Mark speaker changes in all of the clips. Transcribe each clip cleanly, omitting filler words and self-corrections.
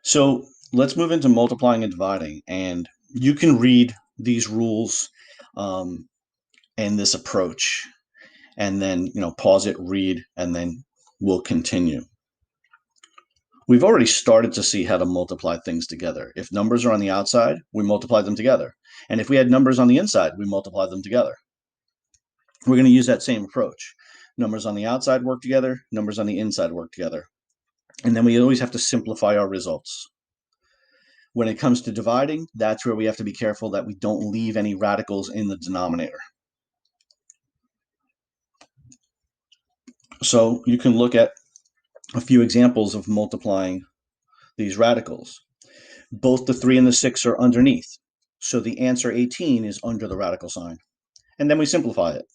Speaker 1: So let's move into multiplying and dividing. And you can read these rules um, and this approach, and then pause it, read, and then we'll continue. We've already started to see how to multiply things together. If numbers are on the outside, we multiply them together. And if we had numbers on the inside, we multiply them together. We're going to use that same approach. Numbers on the outside work together, numbers on the inside work together. And then we always have to simplify our results. When it comes to dividing, that's where we have to be careful that we don't leave any radicals in the denominator. So you can look at a few examples of multiplying these radicals. Both the 3 and the 6 are underneath. So the answer 18 is under the radical sign. And then we simplify it.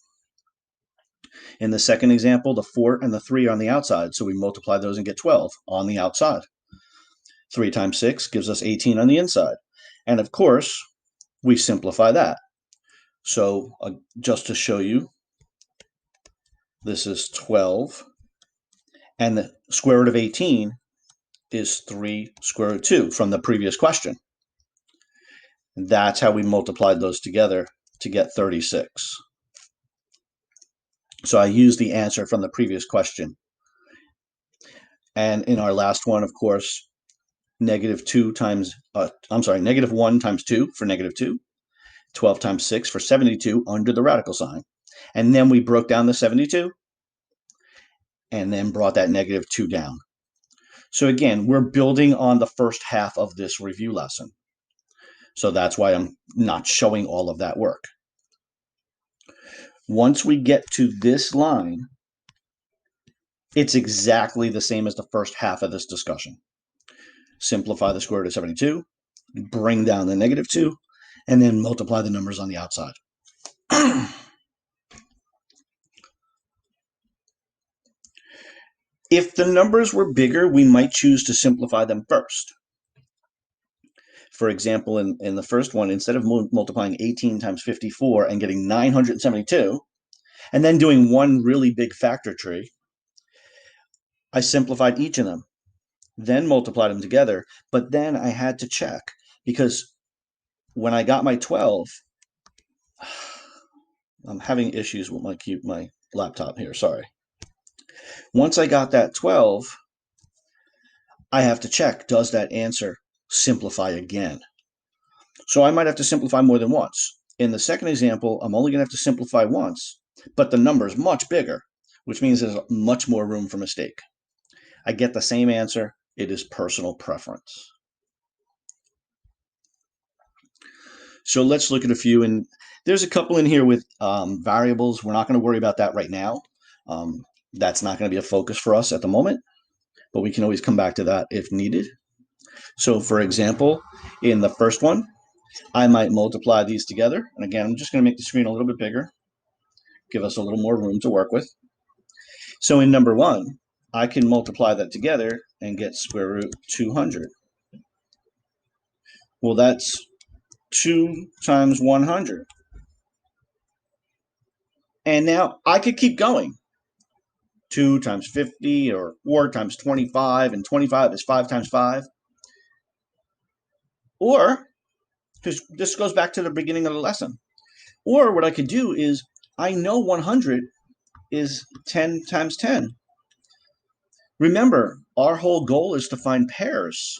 Speaker 1: In the second example, the 4 and the 3 are on the outside, so we multiply those and get 12 on the outside. 3 times 6 gives us 18 on the inside. And of course, we simplify that. So just to show you, this is 12, and the square root of 18 is 3 square root 2 from the previous question. That's how we multiplied those together to get 36. So I used the answer from the previous question. And in our last one, of course, negative 1 times 2 for negative 2, 12 times 6 for 72 under the radical sign. And then we broke down the 72 and then brought that negative 2 down. So again, we're building on the first half of this review lesson. So that's why I'm not showing all of that work. Once we get to this line, it's exactly the same as the first half of this discussion. Simplify the square root of 72, bring down the negative 2, and then multiply the numbers on the outside. If the numbers were bigger, we might choose to simplify them first. For example, in the first one, instead of multiplying 18 times 54 and getting 972, and then doing one really big factor tree, I simplified each of them, then multiplied them together, but then I had to check, because when I got my 12, I'm having issues with my laptop here, sorry. Once I got that 12, I have to check, does that answer simplify again? So I might have to simplify more than once. In the second example, I'm only going to have to simplify once, but the number is much bigger, which means there's much more room for mistake. I get the same answer. It is personal preference. So let's look at a few, and there's a couple in here with variables. We're not going to worry about that right now. That's not going to be a focus for us at the moment, but we can always come back to that if needed. So for example, in the first one, I might multiply these together. And again, I'm just going to make the screen a little bit bigger, give us a little more room to work with. So in number 1, I can multiply that together and get square root 200. Well, that's 2 times 100. And now I could keep going. 2 times 50, or 4 times 25, and 25 is 5 times 5. Or, this goes back to the beginning of the lesson. Or what I could do is, I know 100 is 10 times 10. Remember, our whole goal is to find pairs.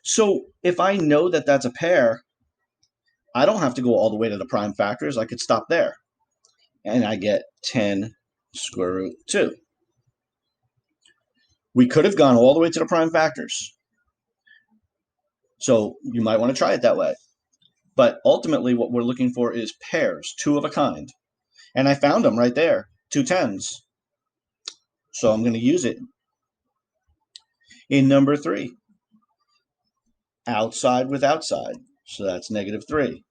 Speaker 1: So if I know that that's a pair, I don't have to go all the way to the prime factors. I could stop there. And I get 10 square root 2. We could have gone all the way to the prime factors. So you might want to try it that way. But ultimately, what we're looking for is pairs, 2 of a kind. And I found them right there, 2 10s. So I'm going to use it. In number 3, outside with outside. So that's negative 3.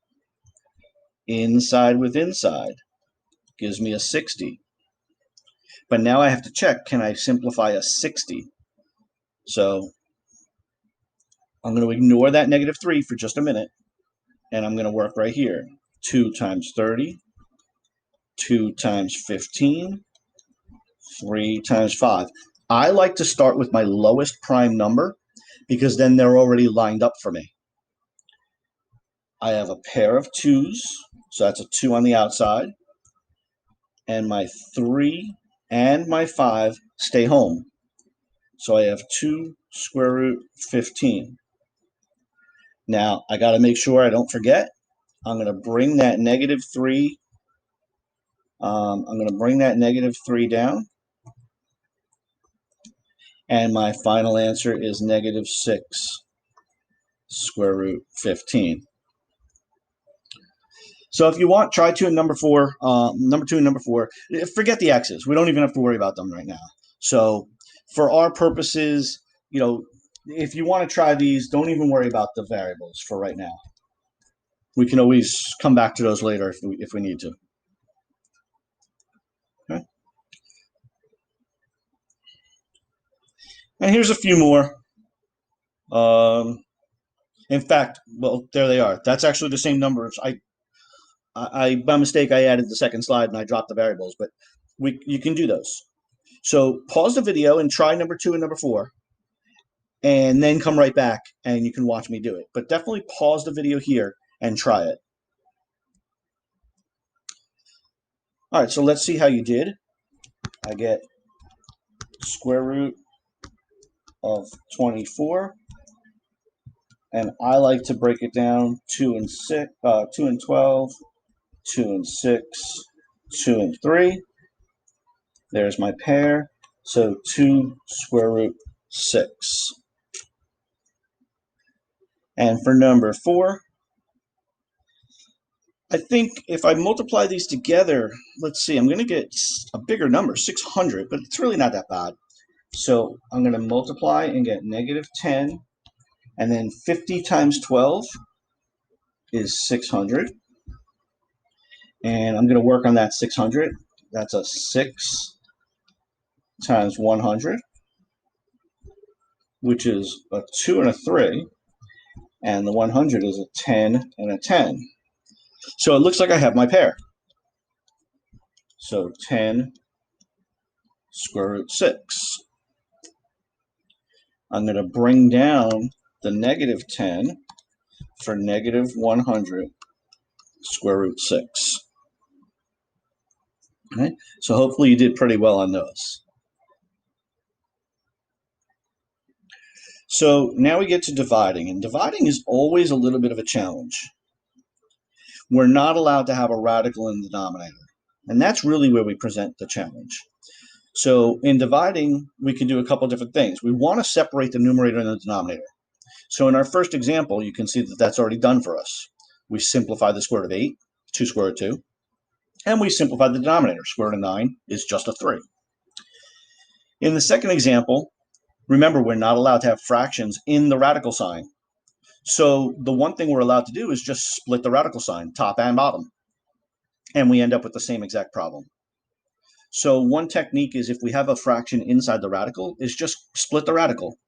Speaker 1: Inside with inside gives me a 60. But now I have to check, can I simplify a 60? So I'm going to ignore that negative 3 for just a minute, and I'm going to work right here. 2 times 30, 2 times 15, 3 times 5. I like to start with my lowest prime number because then they're already lined up for me. I have a pair of 2s, so that's a 2 on the outside, and my 3 and my 5 stay home. So I have 2 square root 15. Now, I got to make sure I don't forget. I'm going to bring that negative 3. I'm going to bring that negative 3 down. And my final answer is negative 6 square root 15. So if you want, try 2 and number 4, number 2 and number 4. Forget the x's. We don't even have to worry about them right now. So for our purposes, if you want to try these, don't even worry about the variables for right now. We can always come back to those later if we need to. Okay. And here's a few more. In fact, well, there they are. That's actually the same numbers. I by mistake, I added the second slide and I dropped the variables, but you can do those. So pause the video and try number 2 and number 4, and then come right back and you can watch me do it. But definitely pause the video here and try it. All right, so let's see how you did. I get square root of 24, and I like to break it down 2 and 12, 2 and 6, 2 and 3. There's my pair, so 2 square root 6. And for number 4, I think if I multiply these together, let's see, I'm going to get a bigger number, 600, but it's really not that bad. So I'm going to multiply and get negative 10, and then 50 times 12 is 600. And I'm going to work on that 600. That's a 6 times 100, which is a 2 and a 3. And the 100 is a 10 and a 10. So it looks like I have my pair. So 10 square root 6. I'm going to bring down the negative 10 for negative 100 square root 6. Okay, so hopefully you did pretty well on those. So now we get to dividing, and dividing is always a little bit of a challenge. We're not allowed to have a radical in the denominator, and that's really where we present the challenge. So in dividing, we can do a couple different things. We want to separate the numerator and the denominator. So in our first example, you can see that that's already done for us. We simplify the square root of 8, 2 square root 2, and we simplify the denominator. Square root of 9 is just a 3. In the second example, remember, we're not allowed to have fractions in the radical sign. So the one thing we're allowed to do is just split the radical sign, top and bottom. And we end up with the same exact problem. So one technique is, if we have a fraction inside the radical, is just split the radical.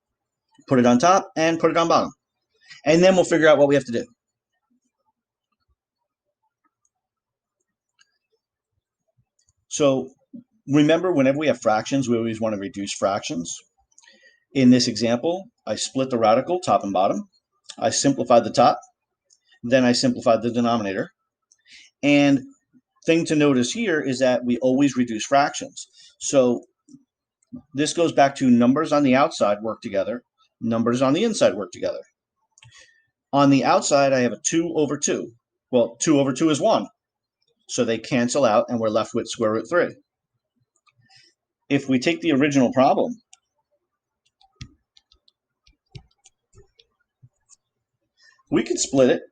Speaker 1: Put it on top and put it on bottom. And then we'll figure out what we have to do. So remember, whenever we have fractions, we always want to reduce fractions. In this example, I split the radical, top and bottom. I simplified the top. Then I simplified the denominator. And thing to notice here is that we always reduce fractions. So this goes back to numbers on the outside work together, numbers on the inside work together. On the outside, I have a 2 over 2. Well, 2 over 2 is 1. So they cancel out, and we're left with square root 3. If we take the original problem, we could split it.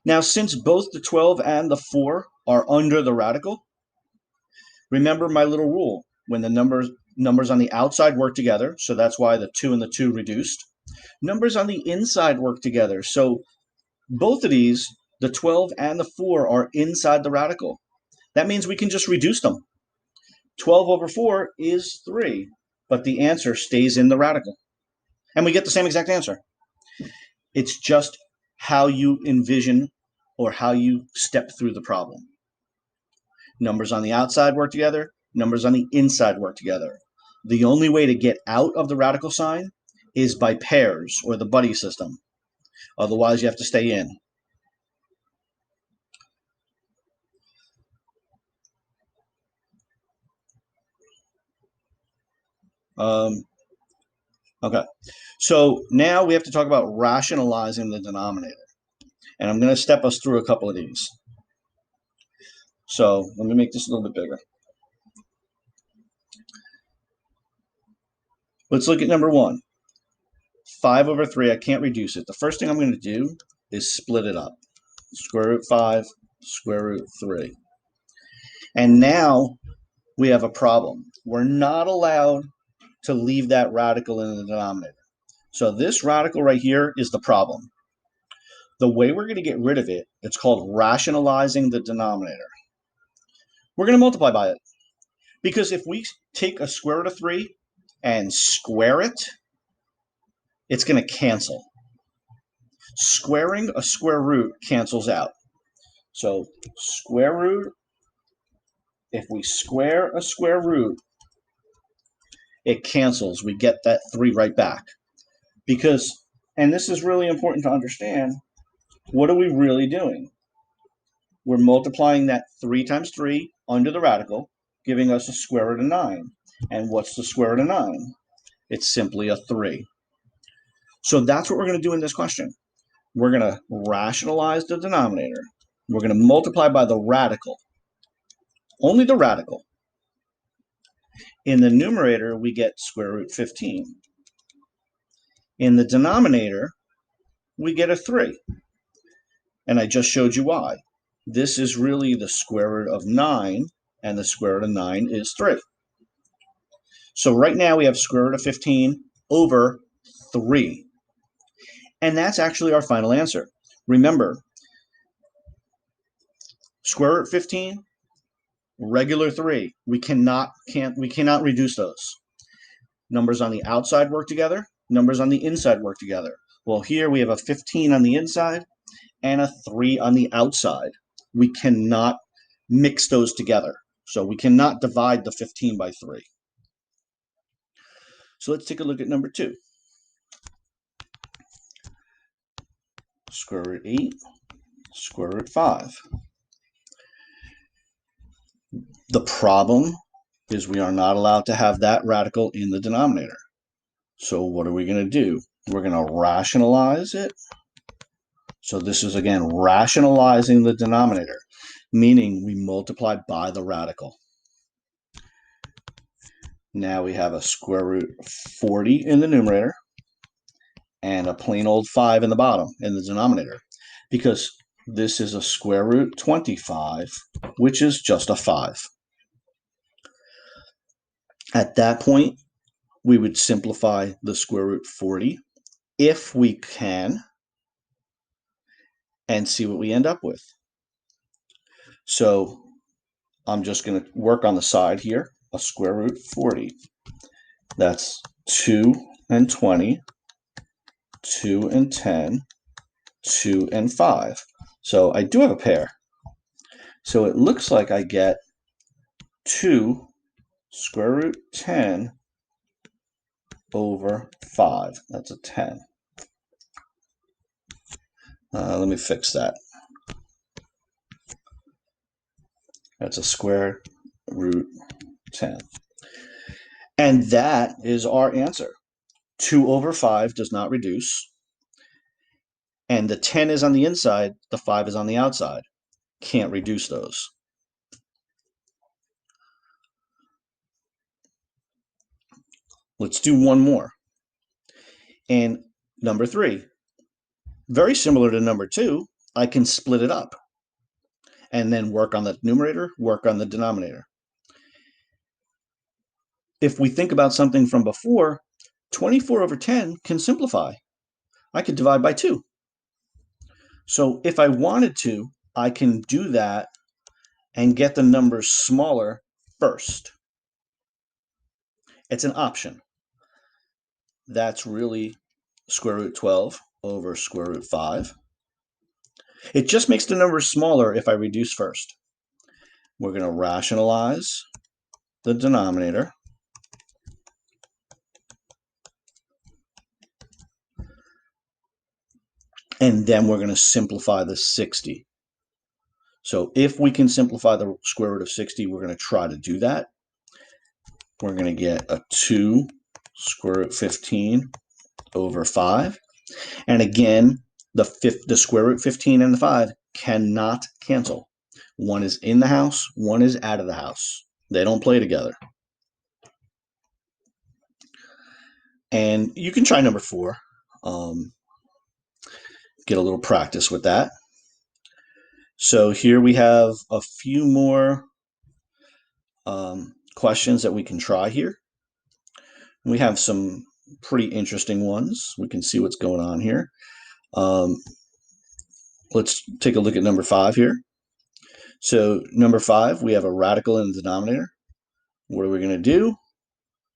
Speaker 1: Now, since both the 12 and the 4 are under the radical, remember my little rule. When the numbers on the outside work together, so that's why the 2 and the 2 reduced. Numbers on the inside work together. So both of these, the 12 and the 4, are inside the radical. That means we can just reduce them. 12 over 4 is 3, but the answer stays in the radical. And we get the same exact answer. It's just how you envision or how you step through the problem. Numbers on the outside work together. numbers on the inside work together. The only way to get out of the radical sign is by pairs or the buddy system. Otherwise, you have to stay in. Okay, so now we have to talk about rationalizing the denominator. And I'm going to step us through a couple of these. So let me make this a little bit bigger. Let's look at number 1. 5 over 3, I can't reduce it. The first thing I'm going to do is split it up. Square root 5, square root 3. And now we have a problem. We're not allowed to leave that radical in the denominator. So this radical right here is the problem. The way we're going to get rid of it, it's called rationalizing the denominator. We're going to multiply by it. Because if we take a square root of 3 and square it, it's going to cancel. Squaring a square root cancels out. So square root, if we square a square root, it cancels. We get that 3 right back. Because, and this is really important to understand, what are we really doing? We're multiplying that 3 times 3 under the radical, giving us a square root of 9. And what's the square root of 9? It's simply a 3. So that's what we're going to do in this question. We're going to rationalize the denominator. We're going to multiply by the radical. Only the radical. In the numerator, we get square root 15. In the denominator, we get a 3. And I just showed you why. This is really the square root of 9, and the square root of 9 is 3. So right now we have square root of 15 over 3. And that's actually our final answer. Remember, square root 15, regular 3. We cannot reduce those. Numbers on the outside work together. Numbers on the inside work together. Well, here we have a 15 on the inside and a 3 on the outside. We cannot mix those together. So we cannot divide the 15 by 3. So let's take a look at number 2. Square root 8, square root 5. The problem is we are not allowed to have that radical in the denominator. So what are we going to do? We're going to rationalize it. So this is, again, rationalizing the denominator, meaning we multiply by the radical. Now we have a square root 40 in the numerator and a plain old 5 in the bottom, in the denominator, because this is a square root 25, which is just a 5. At that point, we would simplify the square root 40 if we can and see what we end up with. So I'm just going to work on the side here, a square root 40. That's 2 and 20, 2 and 10, 2 and 5. So I do have a pair. So it looks like I get 2 square root 10 over 5. That's a 10. Let me fix that. That's a square root 10. And that is our answer. 2 over 5 does not reduce. And the 10 is on the inside, the 5 is on the outside. Can't reduce those. Let's do one more. And number 3, very similar to number 2, I can split it up and then work on the numerator, work on the denominator. If we think about something from before, 24 over 10 can simplify. I could divide by 2. So if I wanted to, I can do that and get the numbers smaller first. It's an option. That's really square root 12 over square root 5. It just makes the numbers smaller if I reduce first. We're going to rationalize the denominator. And then we're going to simplify the 60. So if we can simplify the square root of 60, we're going to try to do that. We're going to get a 2 square root 15 over 5. And again, the square root 15 and the 5 cannot cancel. One is in the house, one is out of the house. They don't play together. And you can try number 4. Get a little practice with that. So here we have a few more questions that we can try here. We have some pretty interesting ones. We can see what's going on here. Let's take a look at number 5 here. So number 5, we have a radical in the denominator. What are we going to do?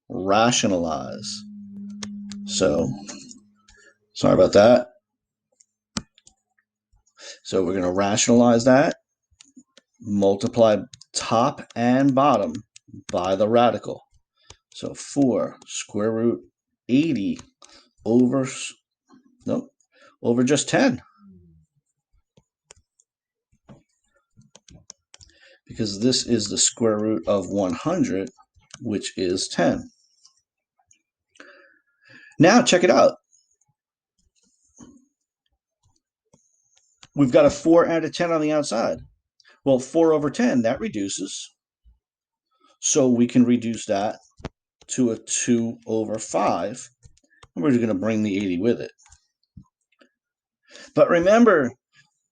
Speaker 1: Rationalize. So sorry about that. So we're going to rationalize that, multiply top and bottom by the radical. So 4 square root 80 over just 10. Because this is the square root of 100, which is 10. Now check it out. We've got a 4 and a 10 on the outside. Well, 4 over 10, that reduces. So we can reduce that to a 2 over 5. And we're going to bring the 80 with it. But remember,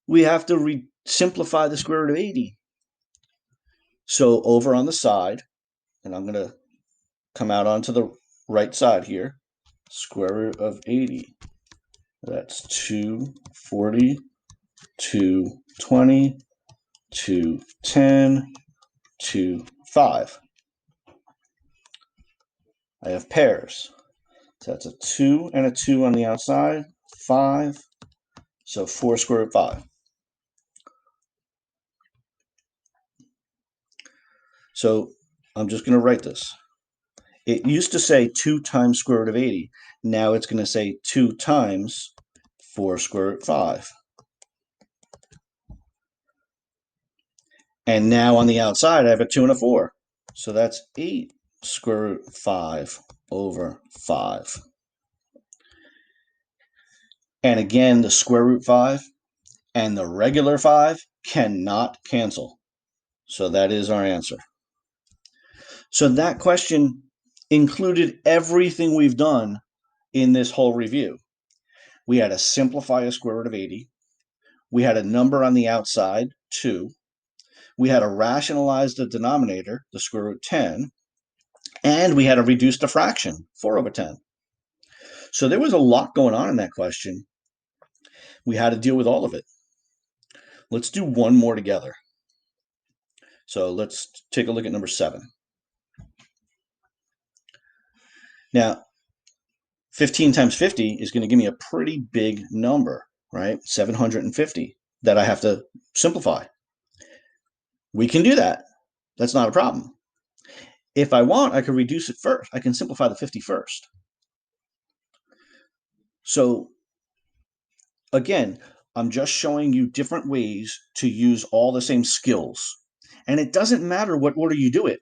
Speaker 1: we have to simplify the square root of 80. So over on the side, and I'm going to come out onto the right side here, square root of 80. That's 240, 220, 210, 5. I have pairs. So that's a 2 and a 2 on the outside, 5. So 4 square root 5. So I'm just going to write this. It used to say 2 times square root of 80. Now it's going to say 2 times 4 square root 5. And now on the outside, I have a 2 and a 4. So that's 8 square root 5 over 5. And again, the square root 5 and the regular 5 cannot cancel. So that is our answer. So that question included everything we've done in this whole review. We had to simplify a square root of 80. We had a number on the outside, 2. We had to rationalize the denominator, the square root 10. And we had to reduce the fraction, 4 over 10. So there was a lot going on in that question. We had to deal with all of it. Let's do one more together. So let's take a look at number 7. Now, 15 times 50 is going to give me a pretty big number, right? 750 that I have to simplify. We can do that. That's not a problem. If I want, I can reduce it first. I can simplify the 50 first. So again, I'm just showing you different ways to use all the same skills. And it doesn't matter what order you do it,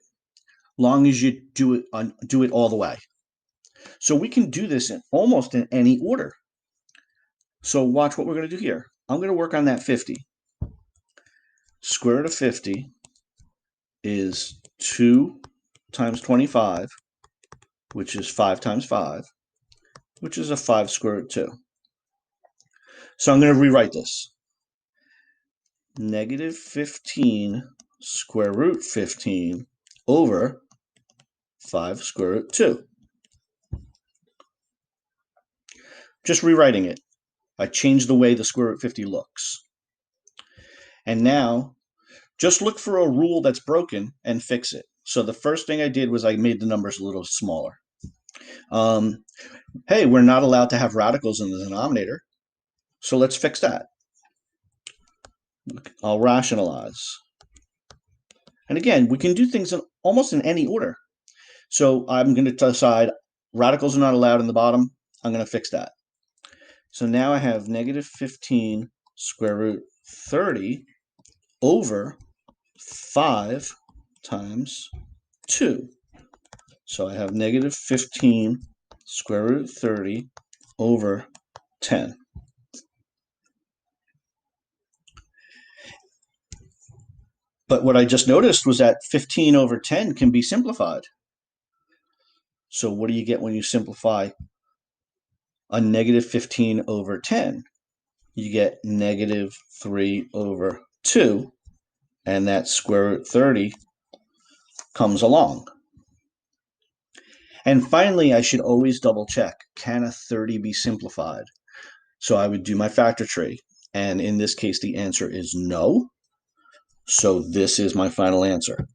Speaker 1: long as you do it all the way. So we can do this almost in any order. So watch what we're going to do here. I'm going to work on that 50. Square root of 50 is 2 times 25, which is 5 times 5, which is a 5 square root 2. So I'm going to rewrite this. Negative 15 square root 15 over 5 square root 2. Just rewriting it. I changed the way the square root 50 looks. And now, just look for a rule that's broken and fix it. So the first thing I did was I made the numbers a little smaller. Hey, we're not allowed to have radicals in the denominator. So let's fix that. I'll rationalize. And again, we can do things almost in any order. So I'm going to decide radicals are not allowed in the bottom. I'm going to fix that. So now I have negative 15 square root 30 over 5 times 2. So I have negative 15 square root 30 over 10. But what I just noticed was that 15 over 10 can be simplified. So what do you get when you simplify a negative 15 over 10? You get negative 3 over 2, and that square root 30 comes along. And finally, I should always double check, can a 30 be simplified? So I would do my factor tree, and in this case, the answer is no. So this is my final answer.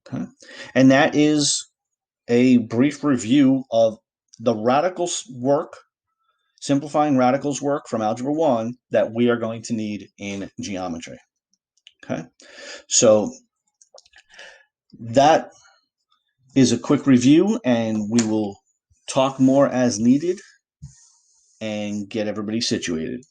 Speaker 1: Okay. And that is a brief review of the radicals work, simplifying radicals work from Algebra 1 that we are going to need in geometry. Okay, so that is a quick review, and we will talk more as needed and get everybody situated.